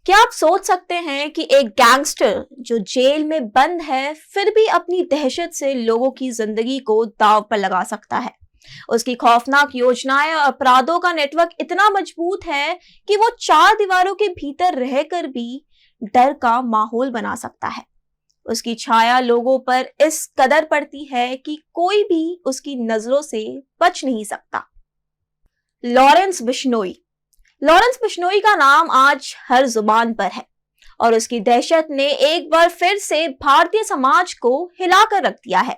क्या आप सोच सकते हैं कि एक गैंगस्टर जो जेल में बंद है फिर भी अपनी दहशत से लोगों की जिंदगी को दांव पर लगा सकता है। उसकी खौफनाक योजनाएं और अपराधों का नेटवर्क इतना मजबूत है कि वो चार दीवारों के भीतर रहकर भी डर का माहौल बना सकता है। उसकी छाया लोगों पर इस कदर पड़ती है कि कोई भी उसकी नजरों से बच नहीं सकता। लॉरेंस बिश्नोई। लॉरेंस बिश्नोई का नाम आज हर जुबान पर है और उसकी दहशत ने एक बार फिर से भारतीय समाज को हिलाकर रख दिया है।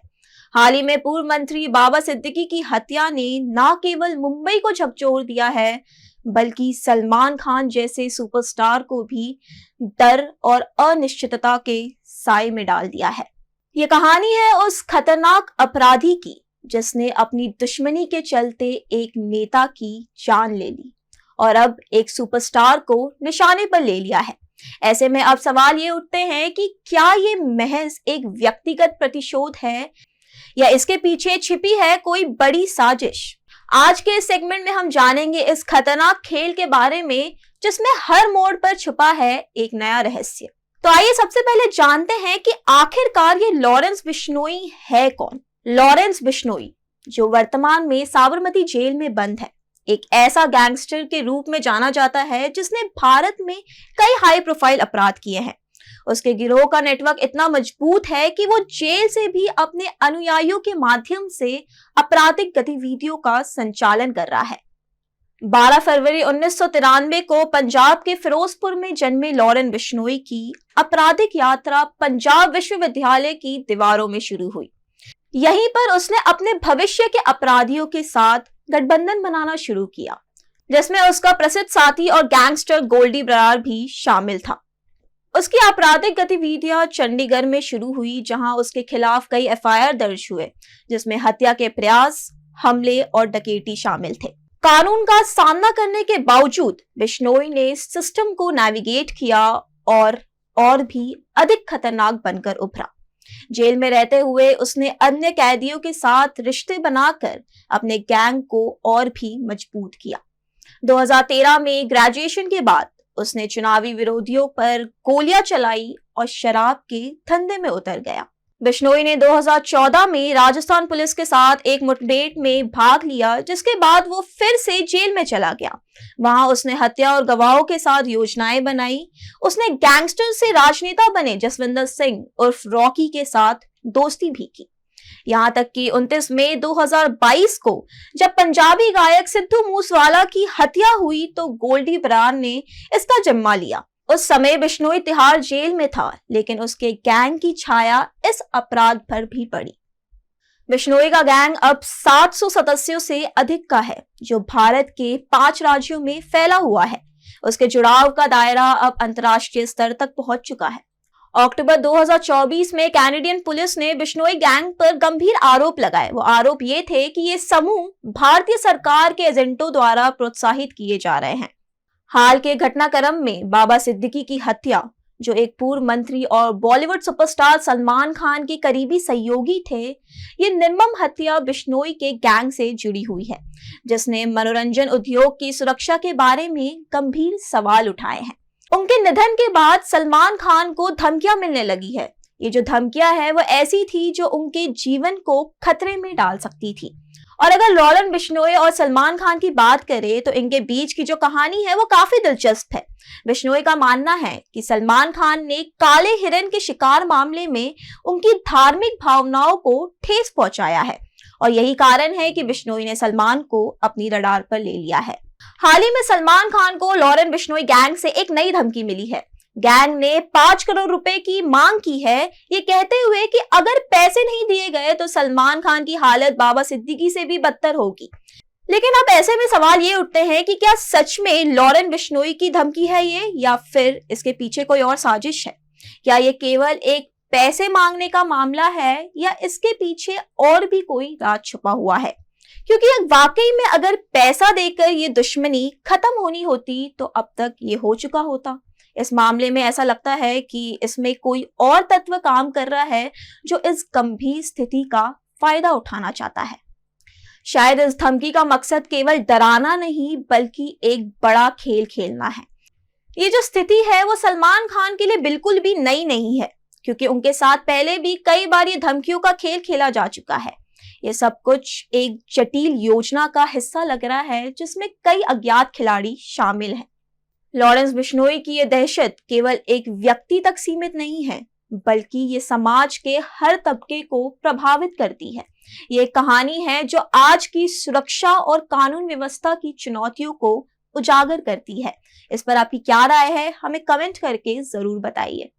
हाल ही में पूर्व मंत्री बाबा सिद्दीकी की हत्या ने न केवल मुंबई को झकझोर दिया है बल्कि सलमान खान जैसे सुपरस्टार को भी डर और अनिश्चितता के साए में डाल दिया है। ये कहानी है उस खतरनाक अपराधी की जिसने अपनी दुश्मनी के चलते एक नेता की जान ले ली और अब एक सुपरस्टार को निशाने पर ले लिया है। ऐसे में अब सवाल ये उठते हैं कि क्या ये महज एक व्यक्तिगत प्रतिशोध है या इसके पीछे छिपी है कोई बड़ी साजिश। आज के इस सेगमेंट में हम जानेंगे इस खतरनाक खेल के बारे में जिसमें हर मोड़ पर छुपा है एक नया रहस्य। तो आइए सबसे पहले जानते हैं कि आखिरकार ये लॉरेंस बिश्नोई है कौन। लॉरेंस बिश्नोई जो वर्तमान में साबरमती जेल में बंद है, एक ऐसा गैंगस्टर के रूप में जाना जाता है जिसने भारत में कई हाई प्रोफाइल अपराध किए हैं। उसके गिरोह का नेटवर्क इतना मजबूत है कि वो जेल से भी अपने अनुयायियों के माध्यम से आपराधिक गतिविधियों का संचालन कर रहा है। 12 फरवरी 1993 को पंजाब के फिरोजपुर में जन्मे लॉरेंस बिश्नोई की आपराधिक यात्रा पंजाब विश्वविद्यालय की दीवारों में शुरू हुई। यहीं पर उसने अपने भविष्य के अपराधियों के साथ गठबंधन बनाना शुरू किया, जिसमें उसका प्रसिद्ध साथी और गैंगस्टर गोल्डी बरार भी शामिल था। उसकी आपराधिक गतिविधियां चंडीगढ़ में शुरू हुई, जहां उसके खिलाफ कई एफआईआर दर्ज हुए, जिसमें हत्या के प्रयास, हमले और डकैती शामिल थे। कानून का सामना करने के बावजूद बिश्नोई ने सिस्टम को नेविगेट किया और भी अधिक खतरनाक बनकर उभरा। जेल में रहते हुए उसने अन्य कैदियों के साथ रिश्ते बनाकर अपने गैंग को और भी मजबूत किया। 2013 में ग्रेजुएशन के बाद उसने चुनावी विरोधियों पर गोलियां चलाई और शराब के धंधे में उतर गया। बिश्नोई ने 2014 में राजस्थान पुलिस के साथ एक मुठभेड़ में भाग लिया, जिसके बाद वो फिर से जेल में चला गया। वहां उसने हत्या और गवाहों के साथ योजनाएं बनाई। उसने गैंगस्टर से राजनेता बने जसविंदर सिंह उर्फ रॉकी के साथ दोस्ती भी की। यहाँ तक कि 29 मई 2022 को जब पंजाबी गायक सिद्धू मूसेवाला की हत्या हुई तो गोल्डी बरार ने इसका जिम्मा लिया। उस समय बिश्नोई तिहाड़ जेल में था, लेकिन उसके गैंग की छाया इस अपराध पर भी पड़ी। बिश्नोई का गैंग अब 700 सदस्यों से अधिक का है, जो भारत के 5 राज्यों में फैला हुआ है। उसके जुड़ाव का दायरा अब अंतर्राष्ट्रीय स्तर तक पहुंच चुका है। अक्टूबर 2024 में कैनेडियन पुलिस ने बिश्नोई गैंग पर गंभीर आरोप लगाए। वो आरोप ये थे कि ये समूह भारतीय सरकार के एजेंटों द्वारा प्रोत्साहित किए जा रहे हैं। हाल के घटनाक्रम में बाबा सिद्दीकी की हत्या, जो एक पूर्व मंत्री और बॉलीवुड सुपरस्टार सलमान खान के करीबी सहयोगी थे, ये निर्मम हत्या बिश्नोई के गैंग से जुड़ी हुई है, जिसने मनोरंजन उद्योग की सुरक्षा के बारे में गंभीर सवाल उठाए हैं। उनके निधन के बाद सलमान खान को धमकियां मिलने लगी है। ये जो धमकियां है वो ऐसी थी जो उनके जीवन को खतरे में डाल सकती थी। और अगर लॉरेंस बिश्नोई और सलमान खान की बात करें तो इनके बीच की जो कहानी है वो काफी दिलचस्प है। बिश्नोई का मानना है कि सलमान खान ने काले हिरन के शिकार मामले में उनकी धार्मिक भावनाओं को ठेस पहुंचाया है और यही कारण है कि बिश्नोई ने सलमान को अपनी रडार पर ले लिया है। हाल ही में सलमान खान को लॉरेंस बिश्नोई गैंग से एक नई धमकी मिली है। गैंग ने 5 करोड़ रुपए की मांग की है, ये कहते हुए कि अगर पैसे नहीं दिए गए तो सलमान खान की हालत बाबा सिद्दीकी से भी बदतर होगी। लेकिन अब ऐसे में सवाल ये उठते हैं कि क्या सच में लॉरेंस बिश्नोई की धमकी है ये, या फिर इसके पीछे कोई और साजिश है? क्या ये केवल एक पैसे मांगने का मामला है या इसके पीछे और भी कोई राज छुपा हुआ है? क्योंकि वाकई में अगर पैसा देकर ये दुश्मनी खत्म होनी होती तो अब तक ये हो चुका होता। इस मामले में ऐसा लगता है कि इसमें कोई और तत्व काम कर रहा है जो इस गंभीर स्थिति का फायदा उठाना चाहता है। शायद इस धमकी का मकसद केवल डराना नहीं बल्कि एक बड़ा खेल खेलना है। ये जो स्थिति है वो सलमान खान के लिए बिल्कुल भी नई नहीं है, क्योंकि उनके साथ पहले भी कई बार ये धमकियों का खेल खेला जा चुका है। ये सब कुछ एक जटिल योजना का हिस्सा लग रहा है जिसमें कई अज्ञात खिलाड़ी शामिल हैं। लॉरेंस बिश्नोई की ये दहशत केवल एक व्यक्ति तक सीमित नहीं है, बल्कि ये समाज के हर तबके को प्रभावित करती है। ये एक कहानी है जो आज की सुरक्षा और कानून व्यवस्था की चुनौतियों को उजागर करती है। इस पर आपकी क्या राय है, हमें कमेंट करके जरूर बताइए।